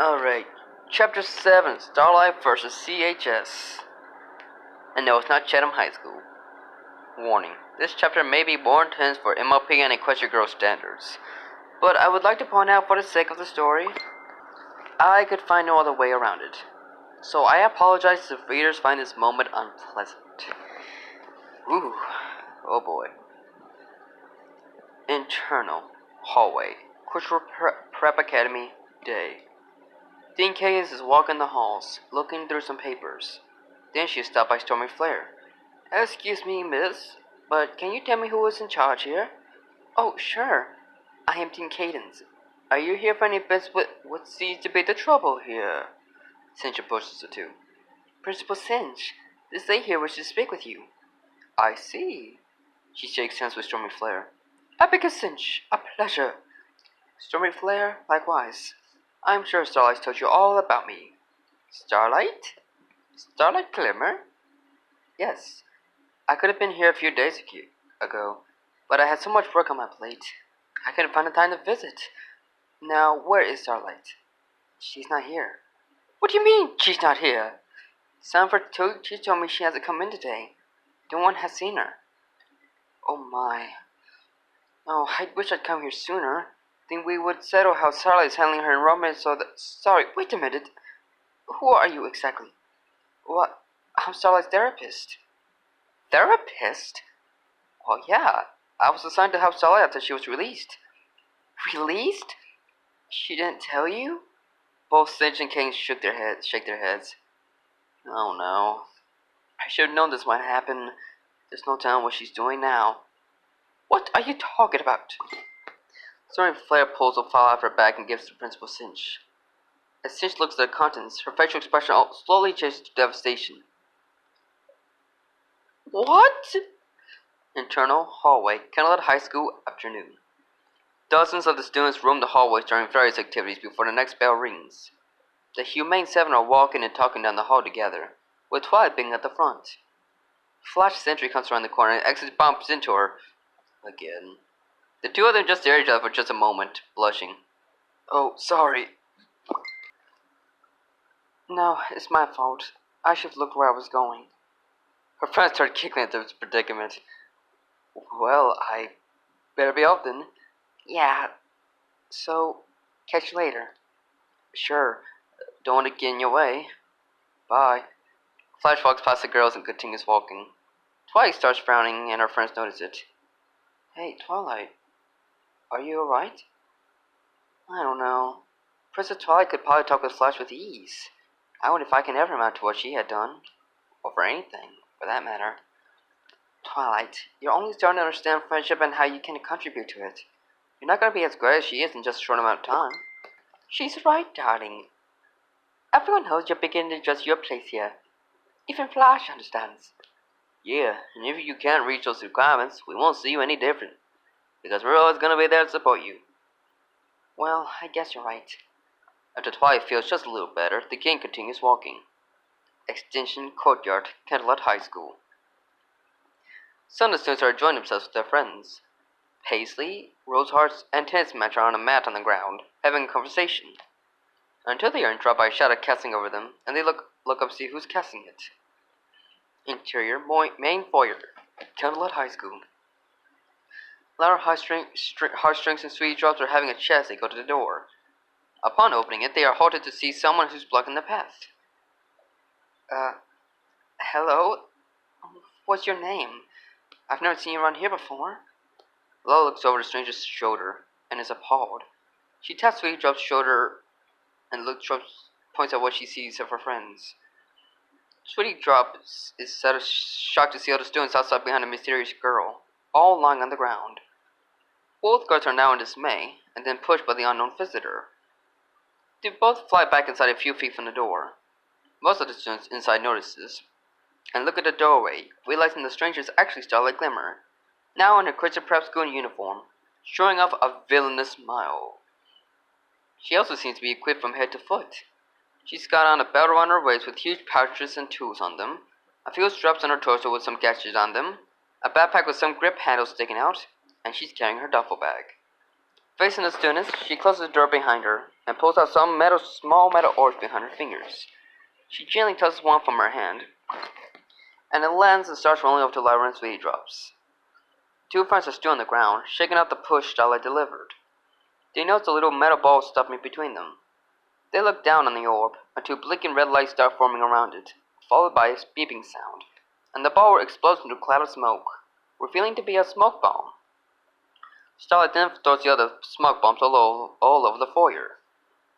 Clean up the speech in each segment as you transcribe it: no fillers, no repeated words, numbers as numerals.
Alright, Chapter 7, Starlight vs. CHS. And no, it's not Chatham High School. Warning, this chapter may be more intense for MLP and Equestria Girl standards, but I would like to point out for the sake of the story, I could find no other way around it. So I apologize if readers find this moment unpleasant. Ooh, oh boy. Internal hallway, Equestria Prep Academy, day. Dean Kayes is walking the halls, looking through some papers. Then she is stopped by Stormy Flare. Excuse me, miss, but can you tell me who is in charge here? Oh, sure. I am Dean Cadence. Are you here for any business with what seems to be the trouble here? Cinch approaches the two. Principal Cinch, this lady here wishes to speak with you. I see. She shakes hands with Stormy Flare. Abacus Cinch, a pleasure. Stormy Flare, likewise. I'm sure Starlight told you all about me. Starlight? Starlight Glimmer? Yes. I could have been here a few days ago, but I had so much work on my plate. I couldn't find the time to visit. Now, where is Starlight? She's not here. What do you mean, she's not here? Sanford she told me she hasn't come in today. No one has seen her. Oh my. Oh, I wish I'd come here sooner. Then we would settle how Starlight's handling her enrollment so that... Sorry, wait a minute. Who are you exactly? What? I'm Starlight's therapist. Therapist? Well, yeah. I was assigned to help Starlight after she was released. Released? She didn't tell you? Both Cinch and Kane shake their heads. Oh no. I should have known this might happen. There's no telling what she's doing now. What are you talking about? Stormy Flare pulls a file out of her bag and gives it to Principal Cinch. As Cinch looks at the contents, her facial expression slowly changes to devastation. What? Internal hallway, Candlelit High School, afternoon. Dozens of the students roam the hallways during various activities before the next bell rings. The Humane Seven are walking and talking down the hall together, with Twilight being at the front. Flash Sentry comes around the corner and exits bumps into her. Again. The two of them just stare at each other for just a moment, blushing. Oh, sorry. No, it's my fault. I should have looked where I was going. Her friends started giggling at this predicament. Well, I better be off then. Yeah. So, catch you later. Sure. Don't want to get in your way. Bye. Flash walks past the girls and continues walking. Twilight starts frowning and her friends notice it. Hey, Twilight. Are you alright? I don't know. Princess Twilight could probably talk with Flash with ease. I wonder if I can ever amount to what she had done. Or for anything, for that matter. Twilight, you're only starting to understand friendship and how you can contribute to it. You're not going to be as great as she is in just a short amount of time. She's right, darling. Everyone knows you're beginning to adjust your place here. Even Flash understands. Yeah, and if you can't reach those requirements, we won't see you any different. Because we're always going to be there to support you. Well, I guess you're right. After Twilight feels just a little better, the king continues walking. Extension Courtyard, Candlelit High School. Some of the students are enjoying themselves with their friends. Paisley, Rosehearts, and Tennis Match are on a mat on the ground, having a conversation. Until they are interrupted by a shadow casting over them, and they look up to see who's casting it. Interior, main foyer, Candlelit High School. Louder heartstrings and sweet drops are having a chat as they go to the door. Upon opening it, they are halted to see someone who's blocking the path. Hello? What's your name? I've never seen you around here before. Lola looks over the stranger's shoulder and is appalled. She taps Sweet Drop's shoulder and points at what she sees of her friends. Sweetie Drop is shocked to see all the students outside behind a mysterious girl, all lying on the ground. Both guards are now in dismay, and then pushed by the unknown visitor. They both fly back inside a few feet from the door. Most of the students inside notice this, and look at the doorway, realizing the stranger is actually Starlight Glimmer, now in her Equestria Prep School uniform, showing off a villainous smile. She also seems to be equipped from head to foot. She's got on a belt around her waist with huge pouches and tools on them, a few straps on her torso with some gadgets on them, a backpack with some grip handles sticking out, and she's carrying her duffel bag. Facing the students, she closes the door behind her and pulls out some small metal orbs behind her fingers. She gently tosses one from her hand, and it lands and starts rolling over to Lyra and Sweetie drops. Two friends are still on the ground, shaking out the push Starlight delivered. They notice a little metal ball stopping between them. They look down on the orb, and two blinking red lights start forming around it, followed by a beeping sound, and the ball explodes into a cloud of smoke, revealing to be a smoke bomb. Starlight then throws the other smoke bombs all over the foyer.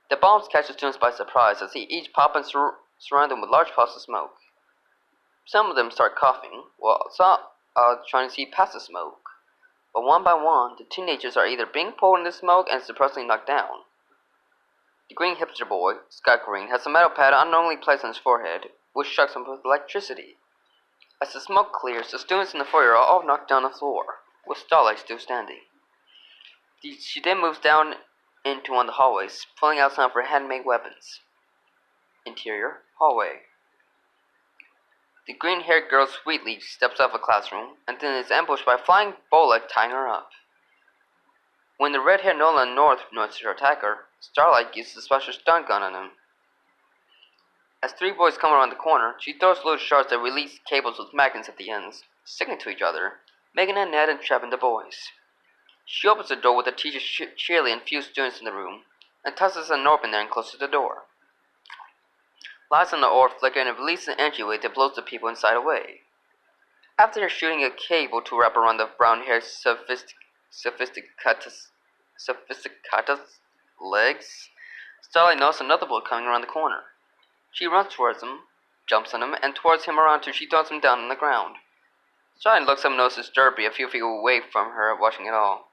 The bombs catch the students by surprise as they each pop and surround them with large puffs of smoke. Some of them start coughing, while some are trying to see past the smoke. But one by one, the teenagers are either being pulled into smoke and suppressively knocked down. The green hipster boy, Scott Green, has a metal pad unknowingly placed on his forehead, which shocks him with electricity. As the smoke clears, the students in the foyer are all knocked down the floor, with Starlight still standing. She then moves down into one of the hallways, pulling out some of her handmade weapons. Interior, hallway. The green-haired girl sweetly steps out of a classroom, and then is ambushed by a flying bola tying her up. When the red-haired Nolan North notices her attacker, Starlight uses a special stun gun on him. As three boys come around the corner, she throws little shards that release cables with magnets at the ends, sticking to each other, making a net and trapping the boys. She opens the door with the teacher cheerily and few students in the room, and tosses an orb in there and closes the door. Lights on the orb flicker and it releases an energy wave that blows the people inside away. After shooting a cable to wrap around the brown-haired sophisticatus legs, Starlight notices another boy coming around the corner. She runs towards him, jumps on him, and twirls him around till she throws him down on the ground. Starlight looks up and notices Derby a few feet away from her, watching it all.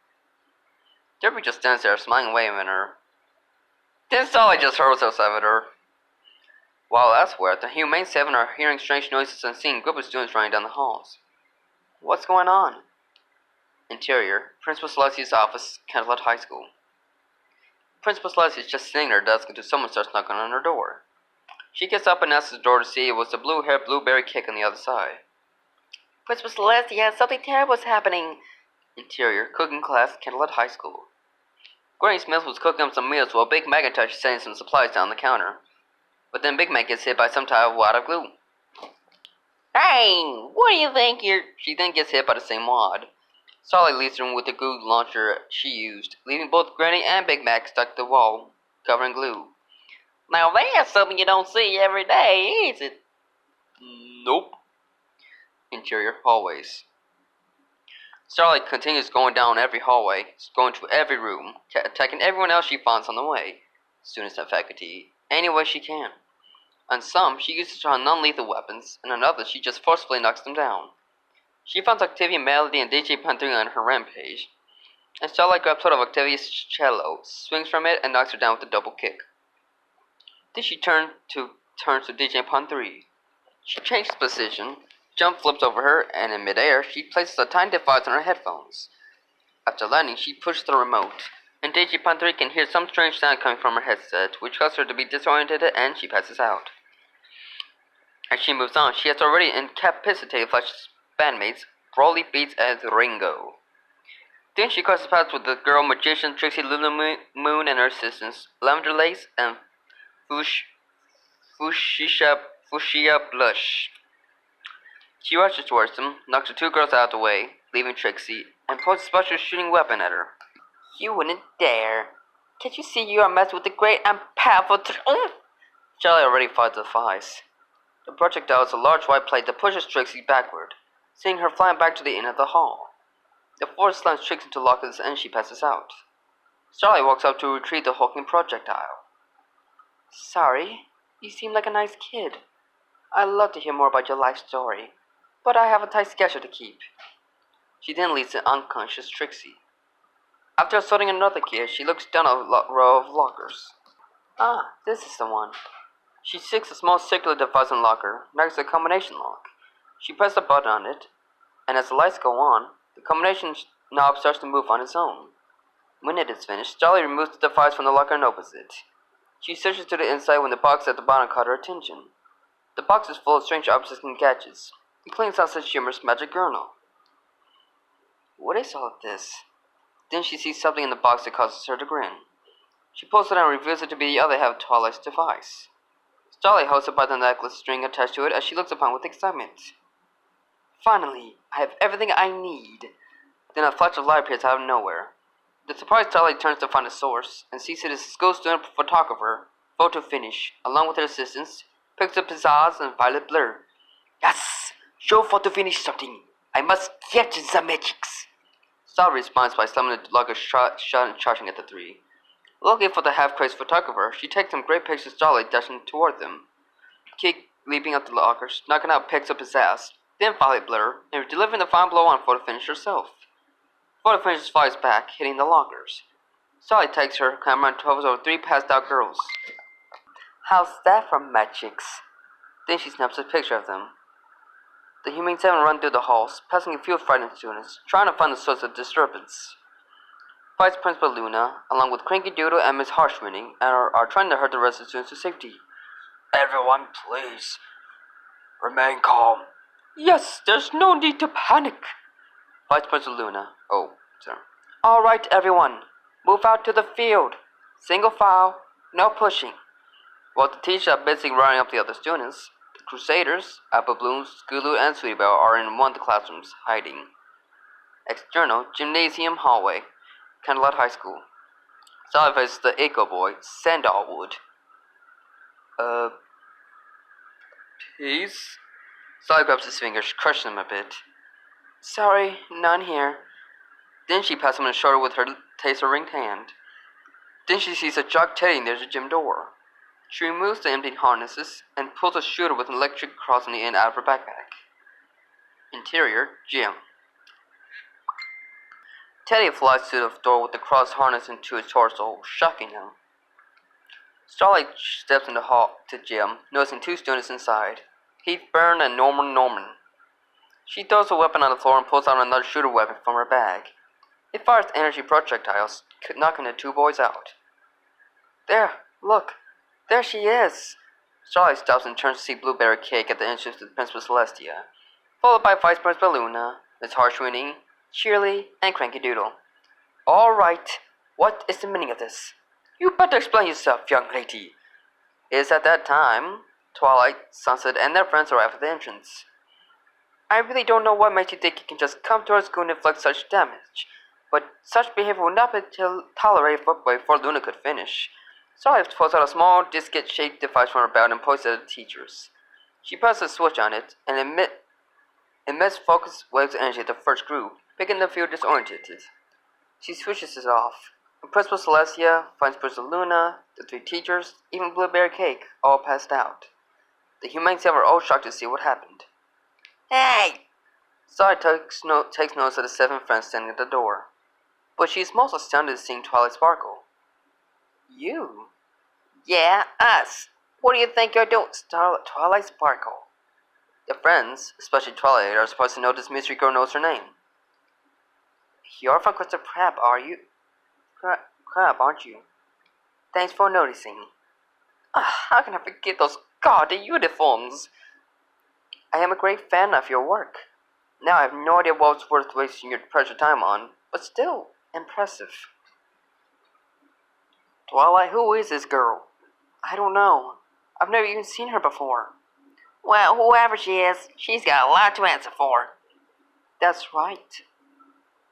Derby just stands there, smiling away at her. Then Starlight just hurls herself at her. While elsewhere, the Humane 7 are hearing strange noises and seeing a group of students running down the halls. What's going on? Interior, Principal Celestia's office, Candlewood High School. Principal Celestia is just sitting at her desk until someone starts knocking on her door. She gets up and asks the door to see if it was the blue-haired Blueberry Kick on the other side. Principal Celestia, something terrible is happening. Interior, cooking class, Candlewood High School. Granny Smith was cooking up some meals while Big Macintosh is setting some supplies down the counter. But then Big Mac gets hit by some type of wad of glue. Hey, what do you think She then gets hit by the same wad. Starlight leaves the room with the glue launcher she used, leaving both Granny and Big Mac stuck to the wall, covering glue. Now that's something you don't see every day, is it? Nope. Interior, hallways. Starlight continues going down every hallway, going to every room, attacking everyone else she finds on the way, students and faculty, any way she can. On some, she uses her non-lethal weapons, and on others, she just forcefully knocks them down. She finds Octavia Melody and DJ Panthering on her rampage, and Starlight grabs hold of Octavia's cello, swings from it, and knocks her down with a double kick. Then she turns to DJ Pantheri. She changes position, jump flips over her, and in midair, she places a tiny device on her headphones. After landing, she pushes the remote, and DJ Pantheri can hear some strange sound coming from her headset, which causes her to be disoriented, and she passes out. As she moves on, she has already incapacitated Flash's bandmates, Broly, Beats, and Ringo. Then she crosses paths with the girl magician Trixie Lulu Moon and her assistants, Lavender Lace and Fuchsia Blush. She rushes towards them, knocks the two girls out of the way, leaving Trixie, and points a special shooting weapon at her. You wouldn't dare. Can't you see you are messing with the great and powerful Charlie already fights the device. The projectile is a large white plate that pushes Trixie backward, sending her flying back to the end of the hall. The force slams Trixie into lockers and she passes out. Starlight walks up to retrieve the hulking projectile. Sorry, you seem like a nice kid. I'd love to hear more about your life story, but I have a tight schedule to keep. She then leads the unconscious Trixie. After assaulting another kid, she looks down a row of lockers. Ah, this is the one. She sticks a small circular device in the locker, next to the combination lock. She presses a button on it, and as the lights go on, the combination knob starts to move on its own. When it is finished, Starlight removes the device from the locker and opens it. She searches to the inside when the box at the bottom caught her attention. The box is full of strange objects and gadgets, including Sunset Shimmer's magic journal. What is all of this? Then she sees something in the box that causes her to grin. She pulls it out and reveals it to be the other half of Twilight's device. Starlight holds up by the necklace string attached to it as she looks upon it with excitement. Finally, I have everything I need. Then a flash of light appears out of nowhere. The surprised Starlight turns to find the source and sees it is a school student photographer, Photo Finish, along with her assistants, picks up Pizzazz and Violet Blur. Yes! Show Photo Finish something! I must get the magics! Starlight responds by summoning the luggage shut and charging at the three. Looking for the half-crazed photographer, she takes some great pictures of Starlight dashing toward them. Keek leaping up the lockers, knocking out picks up his ass, then Violet Blur, and delivering the final blow on Photo Finish herself. Photo Finish flies back, hitting the lockers. Starlight takes her camera and hovers over three passed-out girls. How's that for magics? Then she snaps a picture of them. The Humane 7 run through the halls, passing a few frightened students, trying to find the source of disturbance. Vice Principal Luna, along with Cranky Doodle and Miss Harshwinning, are trying to herd the rest of the students to safety. Everyone, please. Remain calm. Yes, there's no need to panic. Vice Principal Luna. Oh, sir. Alright, everyone. Move out to the field. Single file, no pushing. While the teachers are busy rounding up the other students, the Crusaders, Apple Bloom, Skulu, and Sweetie Belle are in one of the classrooms, hiding. External, Gymnasium Hallway, Candlelight High School. Starlight faces the Echo Boy, Sandalwood. Please? Starlight grabs his fingers, crushing them a bit. Sorry, none here. Then she pats him on the shoulder with her taser-ringed hand. Then she sees a jock Teddy near the gym door. She removes the empty harnesses and pulls a shooter with an electric cross on the end out of her backpack. Interior, gym. Teddy flies to the door with the cross harness into his torso, shocking him. Starlight steps in the hall to gym, noticing two students inside, Heathburn and Norman. She throws a weapon on the floor and pulls out another shooter weapon from her bag. It fires energy projectiles, knocking the two boys out. There, look, there she is. Starlight stops and turns to see Blueberry Cake at the entrance to Princess Celestia, followed by Vice Principal Luna, Miss Harshwinning, Shirley, and Cranky Doodle. All right, what is the meaning of this? You better explain yourself, young lady. It is at that time, Twilight, Sunset, and their friends arrive at the entrance. I really don't know what makes you think you can just come to our school and inflict such damage, but such behavior would not be tolerated before Luna could finish. Starlight pulls out a small disc-shaped device from her belt and points it at the teachers. She presses a switch on it and emits focused waves of energy at the first group, making them feel disoriented. She switches it off. Principal Celestia, Vice Principal Luna, the three teachers, even Blueberry Cake, all passed out. The Humane 7 are all shocked to see what happened. Hey! Starlight takes notice of the 7 friends standing at the door, but she is most astounded at seeing Twilight sparkle. You? Yeah, us. What do you think you're doing, Twilight Sparkle? The friends, especially Twilight, are supposed to know this mystery girl knows her name. You're from Crystal Crab, are you? Crab, aren't you? Thanks for noticing. How can I forget those gaudy uniforms? I am a great fan of your work. Now I have no idea what's worth wasting your precious time on, but still impressive. Twilight, who is this girl? I don't know. I've never even seen her before. Well, whoever she is, she's got a lot to answer for. That's right.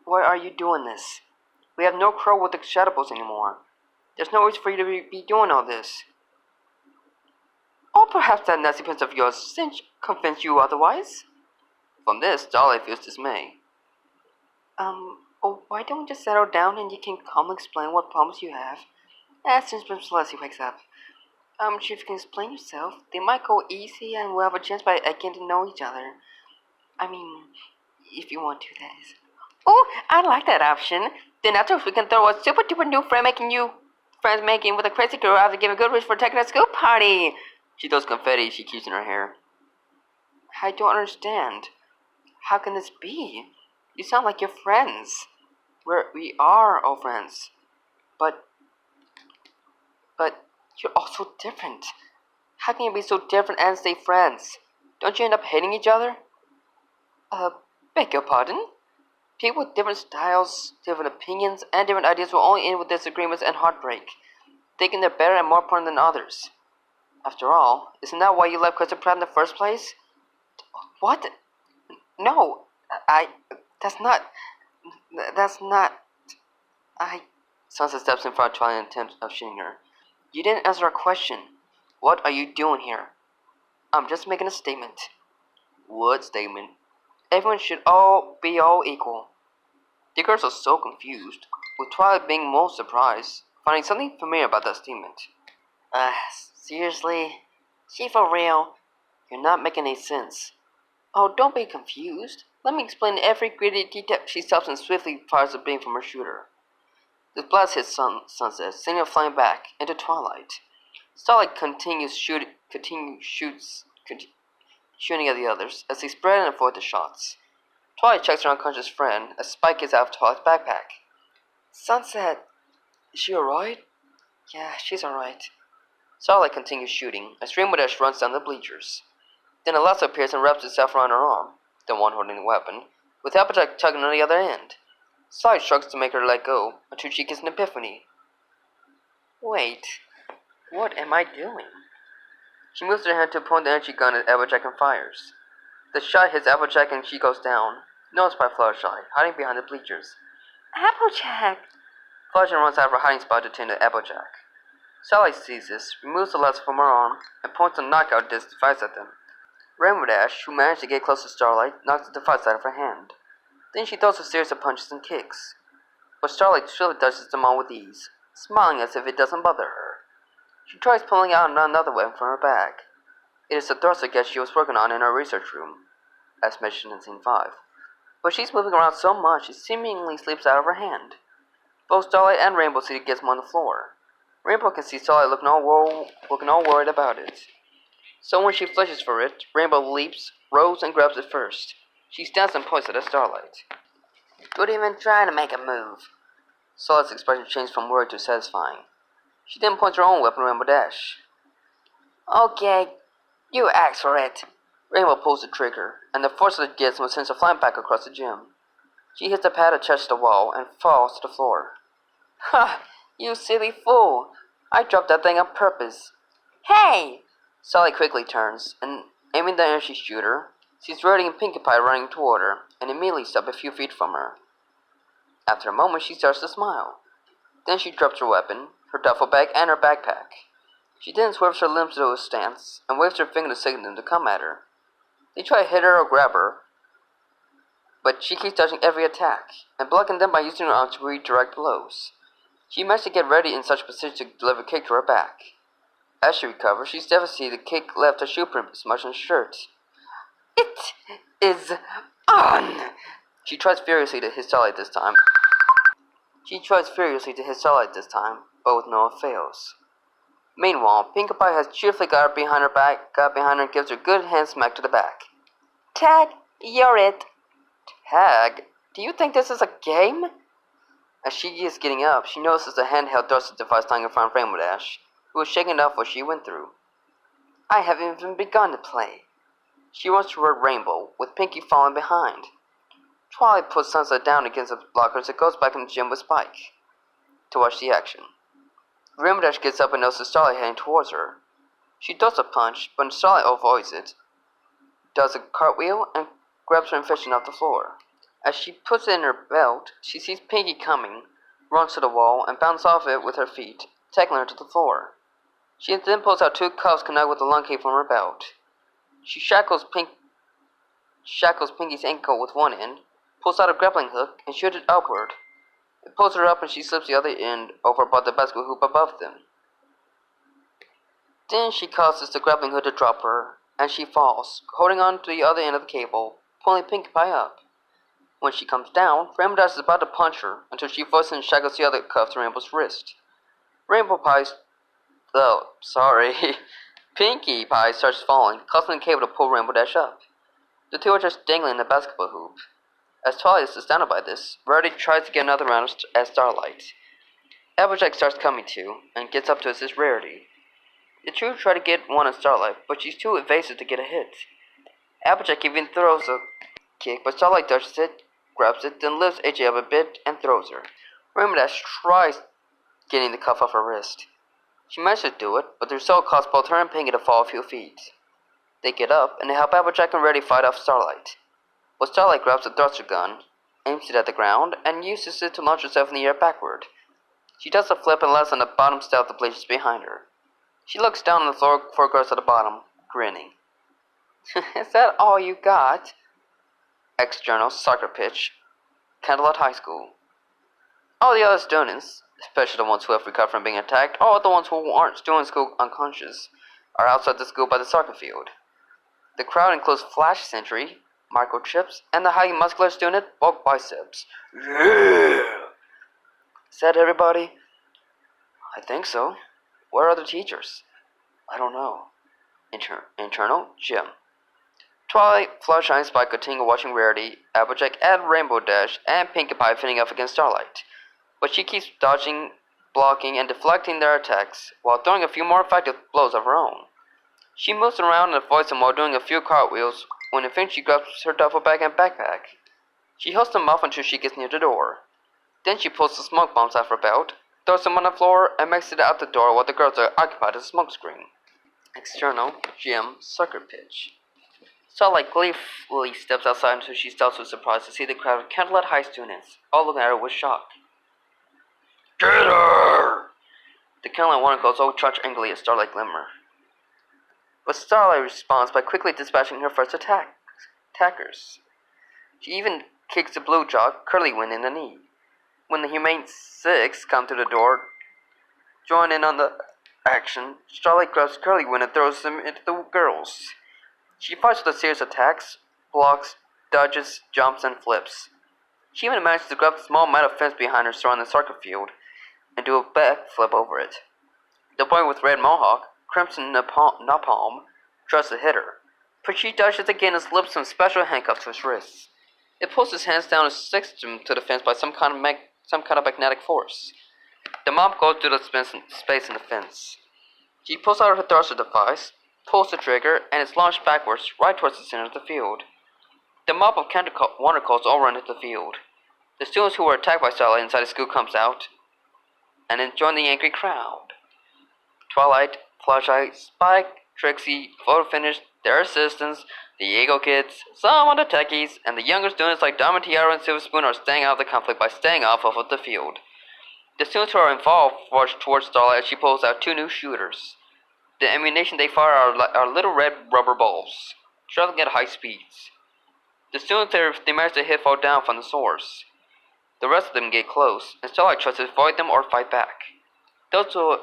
Why are you doing this? We have no crow with the Shadowbolts anymore. There's no reason for you to be doing all this. Or perhaps that nasty prince of yours convinced you otherwise? From this, Starlight feels dismay. Why don't we just settle down and you can calmly explain what problems you have? As soon as Princess Celestia wakes up. If you can explain yourself, they might go easy and we'll have a chance by getting to know each other. I mean, if you want to, that is. Oh, I like that option. Then afterwards we can throw a super duper new friends making with a crazy girl after giving good wish for taking a school party. She throws confetti she keeps in her hair. I don't understand. How can this be? You sound like you're friends. We are all friends. But you're all so different. How can you be so different and stay friends? Don't you end up hating each other? Beg your pardon? People with different styles, different opinions, and different ideas will only end with disagreements and heartbreak, thinking they're better and more important than others. After all, isn't that why you left Equestria in the first place? What? No, I. That's not. That's not. I. Sansa steps in front of Twilight in attempt of shooting her. You didn't answer our question. What are you doing here? I'm just making a statement. What statement? Everyone should be all equal. The girls are so confused, with Twilight being most surprised, finding something familiar about that statement. Seriously? She for real? You're not making any sense. Oh, don't be confused. Let me explain every gritty detail. She stops and swiftly fires a beam from her shooter. The blast hits Sunset, sending her flying back into Twilight. Starlight continues shooting at the others as they spread and avoid the shots. Twilight checks her unconscious friend as Spike gets out of Twilight's backpack. Sunset, is she alright? Yeah, she's alright. Starlight continues shooting as Rainbow Dash runs down the bleachers. Then a lasso appears and wraps itself around her arm, the one holding the weapon, with Applejack tugging on the other end. Starlight shrugs to make her let go until she gets an epiphany. Wait, what am I doing? She moves her hand to point the energy gun at Applejack and fires. The shot hits Applejack and she goes down, noticed by Fluttershy, hiding behind the bleachers. Applejack! Fluttershy runs out of her hiding spot to tend to Applejack. Starlight sees this, removes the lasso from her arm, and points a knockout disc device at them. Rainbow Dash, who managed to get close to Starlight, knocks the device out of her hand. Then she throws a series of punches and kicks. But Starlight swiftly dodges them all with ease, smiling as if it doesn't bother her. She tries pulling out another weapon from her bag. It is the thruster gas she was working on in her research room, as mentioned in Scene 5. But she's moving around so much it seemingly slips out of her hand. Both Starlight and Rainbow see it gets on the floor. Rainbow can see Starlight looking all worried about it. So when she flushes for it, Rainbow leaps, rolls, and grabs it first. She stands and points at Starlight. Don't even try to make a move. Starlight's expression changed from worried to satisfying. She then points her own weapon, Rainbow Dash. Okay, you ask for it. Rainbow pulls the trigger, and the force of the gizmo sends her flying back across the gym. She hits the pad attached to the wall and falls to the floor. Ha! You silly fool! I dropped that thing on purpose. Hey! Starlight quickly turns, and aiming the energy shooter, sees Rarity and Pinkie Pie running toward her, and immediately stops a few feet from her. After a moment, she starts to smile. Then she drops her weapon, her duffel bag, and her backpack. She then swerves her limbs to a stance, and waves her finger to signal them to come at her. They try to hit her or grab her, but she keeps dodging every attack, and blocking them by using her arms to redirect blows. She managed to get ready in such a position to deliver a kick to her back. As she recovers, she's devastated the kick left her shoe print smudged on her shirt. It is on! She tries furiously to hit Starlight this time. But with no avails. Meanwhile, Pinkie Pie has cheerfully got behind her and gives her a good hand smack to the back. Tag, you're it. Tag? Do you think this is a game? As she is getting up, she notices a handheld thruster device lying in front of Rainbow Dash, who was shaken off what she went through. I haven't even begun to play. She runs toward Rainbow, with Pinkie falling behind. Twilight puts Sunset down against the blockers and goes back in the gym with Spike to watch the action. Rainbow Dash gets up and notices Starlight heading towards her. She throws a punch, but Starlight avoids it, does a cartwheel, and grabs her infection off the floor. As she puts it in her belt, she sees Pinkie coming, runs to the wall, and bounces off it with her feet, tackling her to the floor. She then pulls out two cuffs connected with a lung key from her belt. She shackles Pinkie's ankle with one end, pulls out a grappling hook, and shoots it upward. It pulls her up and she slips the other end over above the basketball hoop above them. Then she causes the grappling hook to drop her, and she falls, holding on to the other end of the cable, pulling Pinkie Pie up. When she comes down, Rainbow Dash is about to punch her until she forces and shackles the other cuff to Rainbow's wrist. Pinkie Pie starts falling, causing the cable to pull Rainbow Dash up. The two are just dangling in the basketball hoop. As Twilight is astounded by this, Rarity tries to get another round at Starlight. Applejack starts coming to, and gets up to assist Rarity. The two try to get one on Starlight, but she's too evasive to get a hit. Applejack even throws a kick, but Starlight dodges it, grabs it, then lifts AJ up a bit and throws her. Rainbow Dash tries getting the cuff off her wrist. She manages to do it, but the result causes both her and Pinky to fall a few feet. They get up, and they help Applejack and Reddy fight off Starlight. But Starlight grabs a thruster gun, aims it at the ground, and uses it to launch herself in the air backward. She does a flip and lands on the bottom step of the bleachers behind her. She looks down on the floor, 4 girls at the bottom, grinning. Is that all you got? External soccer pitch, Candlelight High School. All the other students, especially the ones who have recovered from being attacked, or the ones who aren't still in school unconscious, are outside the school by the soccer field. The crowd includes Flash Sentry, Microchips, and the highly muscular student, Bulk Biceps. Yeah! Said everybody? I think so. Where are the teachers? I don't know. Internal Gym. Twilight, Fluttershy, and Spike continue watching Rarity, Applejack, and Rainbow Dash, and Pinkie Pie fitting up against Starlight. But she keeps dodging, blocking, and deflecting their attacks, while throwing a few more effective blows of her own. She moves around and avoids them while doing a few cartwheels, when eventually she grabs her duffel bag and backpack. She holds them off until she gets near the door. Then she pulls the smoke bombs out of her belt, throws them on the floor, and makes it out the door while the girls are occupied at the smoke screen. External Gym Soccer Pitch. Starlight gleefully steps outside until she stops with surprise to see the crowd of Candlelit High students, all looking at her with shock. Get her! The Candlelit Wonder Girls all charge angrily at Starlight Glimmer. But Starlight responds by quickly dispatching her first attackers. She even kicks the blue jock, Curlywin, in the knee. When the Humane Six come to the door, join in on the action, Starlight grabs Curlywin and throws him into the girls. She fights with a series of attacks, blocks, dodges, jumps, and flips. She even manages to grab the small metal fence behind her surrounding the soccer field and do a backflip over it. The boy with red mohawk, Crimson Napalm, tries to hit her, but she dodges again and slips some special handcuffs to his wrists. It pulls his hands down and sticks him to the fence by some kind of magnetic force. The mob goes through the space in the fence. She pulls out her thruster device, pulls the trigger, and is launched backwards right towards the center of the field. The mob of Wonder Colts all run into the field. The students who were attacked by Starlight inside the school comes out and then join the angry crowd. Twilight, Flashlight, Spike, Trixie, Photo Finish, their assistants, the Eagle Kids, some of the techies, and the younger students like Diamond Tiara and Silver Spoon are staying out of the conflict by staying off of the field. The students who are involved march towards Starlight as she pulls out 2 new shooters. The ammunition they fire are little red rubber balls, traveling at high speeds. The students they manage to hit fall down from the source. The rest of them get close, and Starlight tries to avoid them or fight back. Those who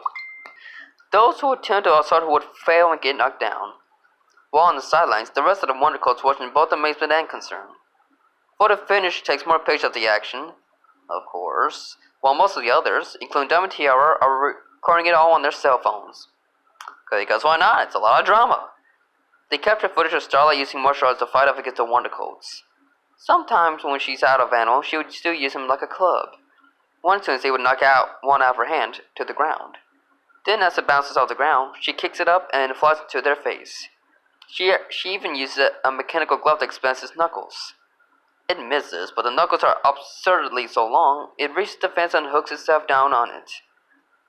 attempt to assault would fail and get knocked down. While on the sidelines, the rest of the Wonder Colts watch in both amazement and concern. Photo Finish takes more pictures of the action, of course, while most of the others, including Diamond Tiara, are recording it all on their cell phones. Because why not? It's a lot of drama. They capture footage of Starlight using martial arts to fight off against the Wonder Colts. Sometimes when she's out of ammo, she would still use him like a club. One student would knock one out of her hand to the ground. Then as it bounces off the ground, she kicks it up and it flies into their face. She even uses a mechanical glove to expand his knuckles. It misses, but the knuckles are absurdly so long, it reaches the fence and hooks itself down on it.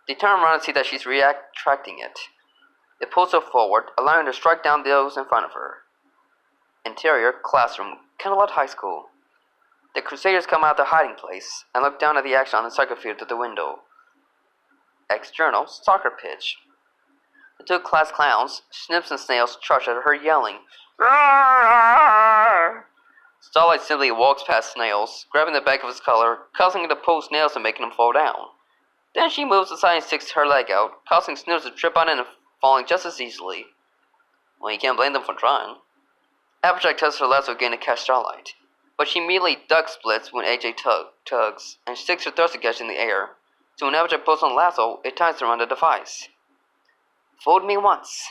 They turn around and see that she's retracting it. It pulls her forward, allowing her to strike down those in front of her. Interior, classroom, Candlelit High School. The Crusaders come out of their hiding place and look down at the action on the soccer field through the window. External, soccer pitch. The 2 class clowns, Snips and Snails, charge at her yelling. Roar! Starlight simply walks past Snails, grabbing the back of his collar, causing him to pull Snails and making him fall down. Then she moves aside and sticks her leg out, causing Snails to trip on it and falling just as easily. Well, you can't blame them for trying. Applejack tests her lasso again to catch Starlight, but she immediately duck splits when AJ tugs and sticks her thruster gadget in the air, so when Applejack pulls on the lasso, it ties around the device. Fooled me once.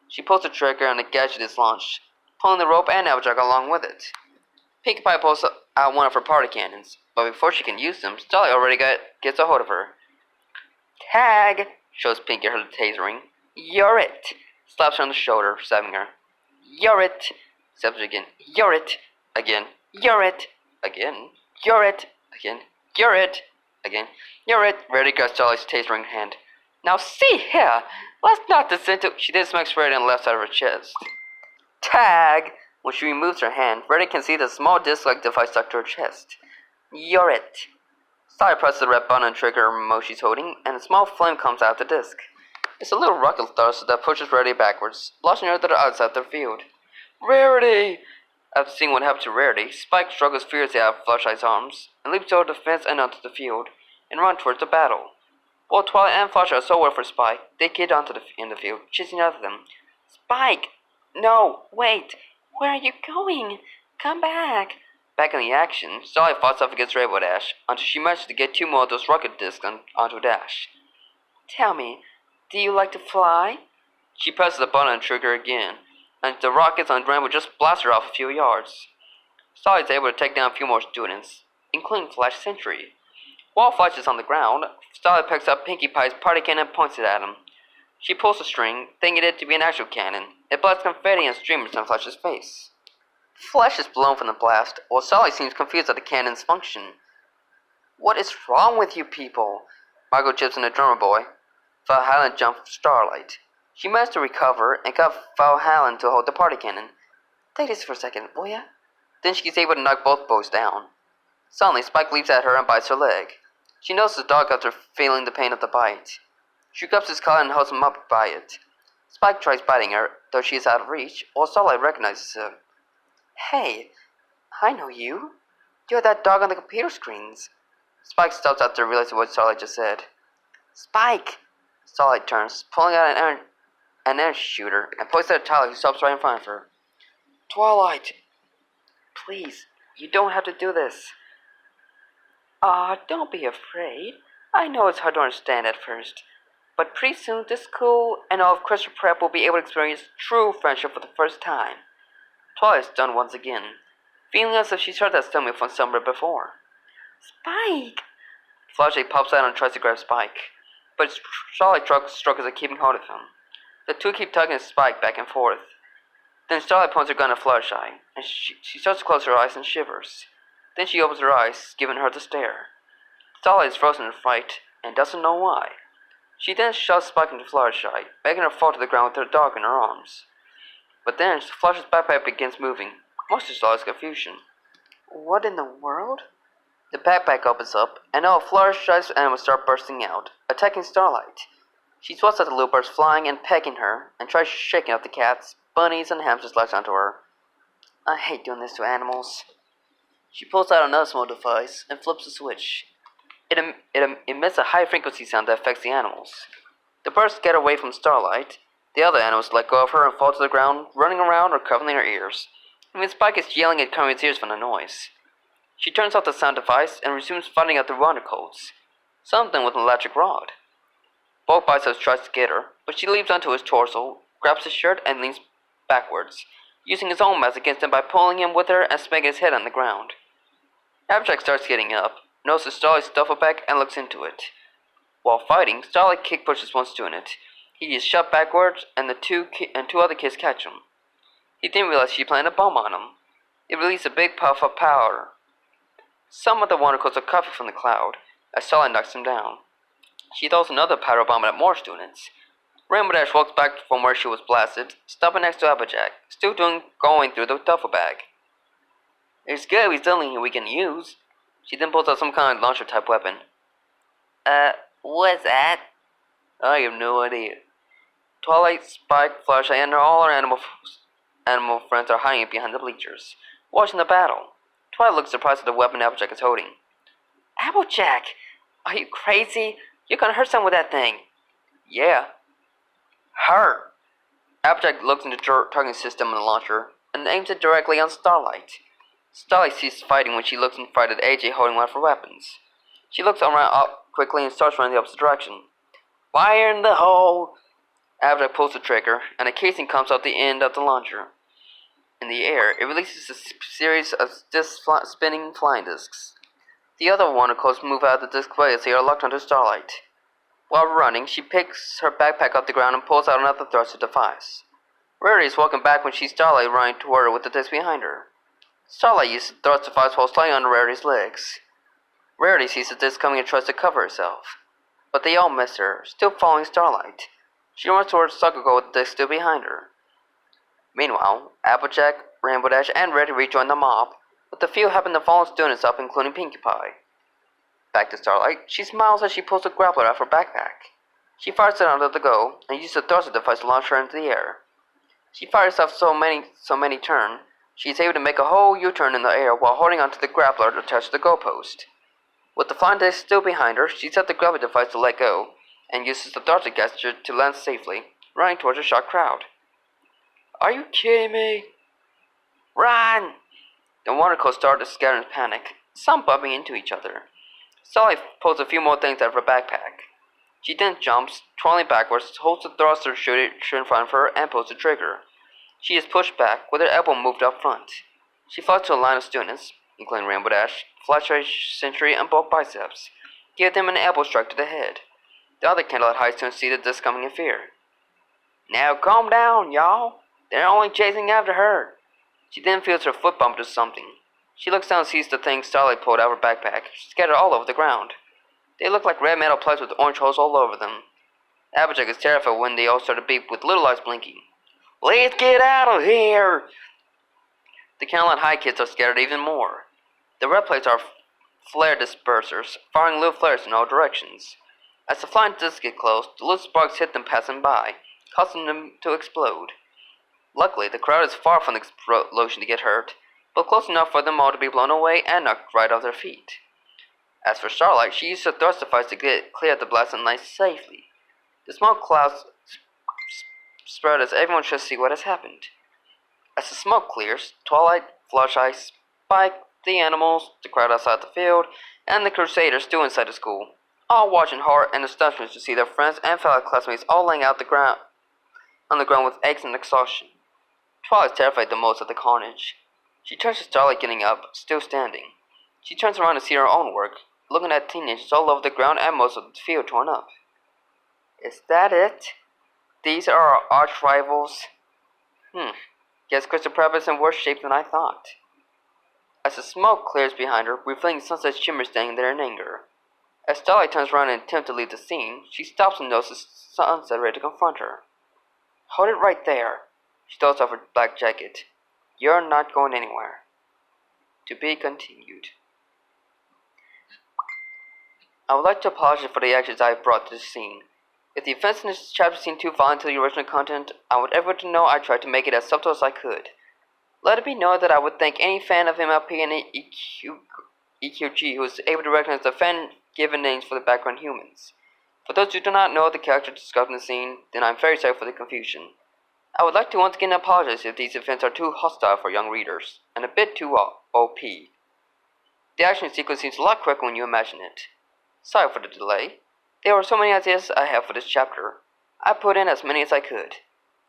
She pulls the trigger and the gadget is launched, pulling the rope and Applejack along with it. Pinkie Pie pulls out one of her party cannons, but before she can use them, Starlight already gets a hold of her. Tag! Shows Pinkie her tasering. You're it! Slaps her on the shoulder, stabbing her. You're it! Stabs her again. You're it! Again. You're it! Again. You're it! Again. You're it! Again. You're it! Rarity grabs Starlight's taser in hand. Now see here! Let's not descend to. She then smacks Rarity on the left side of her chest. Tag! When she removes her hand, Rarity can see the small disc-like device stuck to her chest. You're it! Starlight presses the red button and trigger remote she's holding, and a small flame comes out of the disc. It's a little rocket thruster that pushes Rarity backwards, launching her to the outside of their field. Rarity! After seeing what happened to Rarity, Spike struggles fiercely out of Flashlight's arms, and leaps over the fence and onto the field, and run towards the battle. While Twilight and Flashlight are so worried for Spike, they get onto in the field, chasing after them. Spike! No, wait! Where are you going? Come back! Back in the action, Starlight fights off against Rainbow Dash until she manages to get 2 more of those rocket discs onto Dash. Tell me, do you like to fly? She presses the button and trigger again, and the rockets on Rainbow just blast her off a few yards. Starlight's able to take down a few more students, including Flash Sentry. While Flash is on the ground, Starlight picks up Pinkie Pie's party cannon and points it at him. She pulls the string, thinking it to be an actual cannon. It blasts confetti and streamers on Flash's face. Flash is blown from the blast, while Starlight seems confused at the cannon's function. What is wrong with you people? Margot chips in the drummer boy. Valhallen jumps Starlight. She managed to recover and got Valhallen to hold the party cannon. Take this for a second, will ya? Then she's able to knock both boys down. Suddenly, Spike leaps at her and bites her leg. She notices the dog after feeling the pain of the bite. She grabs his collar and holds him up by it. Spike tries biting her, though she is out of reach, while Starlight recognizes her. Hey, I know you. You're that dog on the computer screens. Spike stops after realizing what Starlight just said. Spike! Starlight turns, pulling out an energy shooter, and points at Tyler, who stops right in front of her. Twilight! Please, you don't have to do this. Don't be afraid. I know it's hard to understand at first, but pretty soon this school and all of Equestria Prep will be able to experience true friendship for the first time. Twilight is stunned once again, feeling as if she's heard that stomach from somewhere before. Spike! Flashlight pops out and tries to grab Spike, but Starlight struggles at keeping hold of him. The two keep tugging Spike back and forth. Then Starlight points her gun at Flashlight, and she starts to close her eyes and shivers. Then she opens her eyes, giving her the stare. Starlight is frozen in fright, and doesn't know why. She then shoves Spike into Flashlight, making her fall to the ground with her dog in her arms. But then, Flash's backpack begins moving, much to Starlight's confusion. What in the world? The backpack opens up, and all Flashlight's animals start bursting out, attacking Starlight. She swats at the little birds flying and pecking her, and tries shaking off the cats, bunnies, and hamsters latched onto her. I hate doing this to animals. She pulls out another small device and flips the switch. It emits a high-frequency sound that affects the animals. The birds get away from Starlight. The other animals let go of her and fall to the ground, running around or covering their ears. And Spike is yelling and covering his ears from the noise. She turns off the sound device and resumes fighting at the wonder codes. Something with an electric rod. Both biceps tries to get her, but she leaps onto his torso, grabs his shirt, and leans backwards, using his own mass against him by pulling him with her and smacking his head on the ground. Abstract starts getting up, notices Starlight's duffel bag, and looks into it. While fighting, Starlight kick pushes one student. He is shot backwards, and two other kids catch him. He didn't realize she planted a bomb on him. It released a big puff of powder. Some of the wonder codes are coughing from the cloud, as Starlight knocks him down. She throws another powder bomb at more students. Rainbow Dash walks back from where she was blasted, stopping next to Applejack, still going through the duffel bag. There's gotta be something here we can use. She then pulls out some kind of launcher-type weapon. What's that? I have no idea. Twilight, Spike, Flashlight, and all her animal friends are hiding behind the bleachers, watching the battle. Twilight looks surprised at the weapon Applejack is holding. Applejack! Are you crazy? You're gonna hurt someone with that thing. Yeah. Hurt! Applejack looks into the targeting system on the launcher and aims it directly on Starlight. Starlight ceases fighting when she looks in fright at AJ holding one of her weapons. She looks around quickly and starts running the opposite direction. Fire in the hole! Applejack pulls the trigger, and a casing comes out the end of the launcher. In the air, it releases a series of spinning flying discs. The other wonder codes move out of the disc way as they are locked onto Starlight. While running, she picks her backpack off the ground and pulls out another thruster device. Rarity is walking back when she sees Starlight running toward her with the disc behind her. Starlight uses the thrust device while sliding on Rarity's legs. Rarity sees the disc coming and tries to cover herself, but they all miss her, still following Starlight. She runs towards Sakugo with the disc still behind her. Meanwhile, Applejack, Rainbow Dash, and Rarity rejoin the mob, with a few happen to follow students up, including Pinkie Pie. Back to Starlight, she smiles as she pulls the grappler out of her backpack. She fires it under the go and uses the thruster device to launch her into the air. She fires off so many turns, she is able to make a whole U-turn in the air while holding onto the grappler attached to the goalpost. With the flying disc still behind her, she sets the gravity device to let go, and uses the thruster gesture to land safely, running towards a shocked crowd. Are you kidding me? Run! The water coast started to scatter in panic, some bumping into each other. Starlight pulls a few more things out of her backpack. She then jumps, twirling backwards, holds the thruster shooter in front of her, and pulls the trigger. She is pushed back, with her elbow moved up front. She flies to a line of students, including Rainbow Dash, Flashlight Sentry, and both Biceps. Give them an elbow strike to the head. The other Candlelight High students see the disc coming in fear. Now calm down, y'all. They're only chasing after her. She then feels her foot bump into something. She looks down and sees the things Starlight pulled out of her backpack, scattered all over the ground. They look like red metal plugs with orange holes all over them. Applejack is terrified when they all start to beep with little eyes blinking. Let's get out of here! The Candlelight High kids are scared even more. The red plates are flare dispersers, firing little flares in all directions. As the flying discs get close, the little sparks hit them passing by, causing them to explode. Luckily, the crowd is far from the explosion to get hurt, but close enough for them all to be blown away and knocked right off their feet. As for Starlight, she used her thrust device to clear the blast and land safely. The smoke clouds spread as everyone should see what has happened. As the smoke clears, Twilight, Flashlight, Spike, the animals, the crowd outside the field, and the Crusaders still inside the school, all watching horror and astonishment to see their friends and fellow classmates all laying out on the ground with aches and exhaustion. Twilight is terrified the most at the carnage. She turns to Starlight getting up, still standing. She turns around to see her own work, looking at teenagers all over the ground and most of the field torn up. Is that it? These are our arch rivals? Guess Crystal Prep is in worse shape than I thought. As the smoke clears behind her, revealing Sunset's shimmer standing there in anger. As Starlight turns around and attempts to leave the scene, she stops and notices Sunset ready to confront her. Hold it right there. She throws off her black jacket. You're not going anywhere. To be continued. I would like to apologize for the actions I have brought to this scene. If the events in this chapter seem too violent to the original content, I want everyone to know I tried to make it as subtle as I could. Let it be known that I would thank any fan of MLP and EQG who is able to recognize the fan-given names for the background humans. For those who do not know the character discussed in the scene, then I am very sorry for the confusion. I would like to once again apologize if these events are too hostile for young readers, and a bit too OP. The action sequence seems a lot quicker when you imagine it. Sorry for the delay. There were so many ideas I have for this chapter. I put in as many as I could.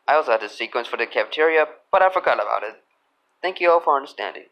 I also had a sequence for the cafeteria, but I forgot about it. Thank you all for understanding.